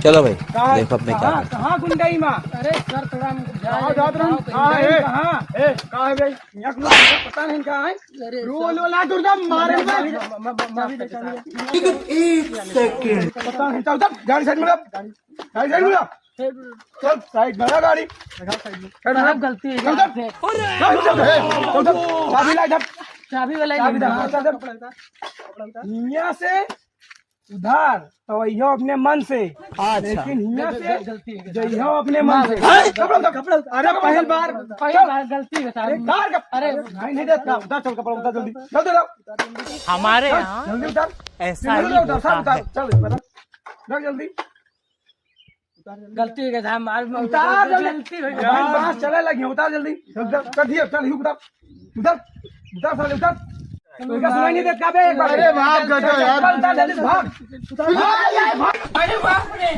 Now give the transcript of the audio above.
चलो भाई देखो अब मैं क्या करता कहाँ गुंडाई माँ? अरे सर थोड़ा कहाँ है भाई? पता नहीं कहाँ है। रोल वाला दुर्गा मारे एक सेकंड पता नहीं। चल गाड़ी साइड में, गाड़ी साइड में, चल साइड में गाड़ी। साहब गलती है, चाबी ला, चाबी वाला यहाँ से उधार तो यो अपने मन से, लेकिन यहाँ से जइयो अपने मन से। अरे पहली बार गलती है साहब। अरे नहीं देता, उतार चल कपड़ा, उतार जल्दी, जल्दी लाओ। हमारे यहाँ जल्दी उतार, ऐसा ही होता है। चल रख जल्दी। गलती है साहब, उतार जल्दी, बात चले लगी, उतार जल्दी, कर दिया, चल उतार, उतार उतार साले उतार। सुनाई नहीं देता बे। अरे भाग यार, जल्दी भाग। अरे बाप रे।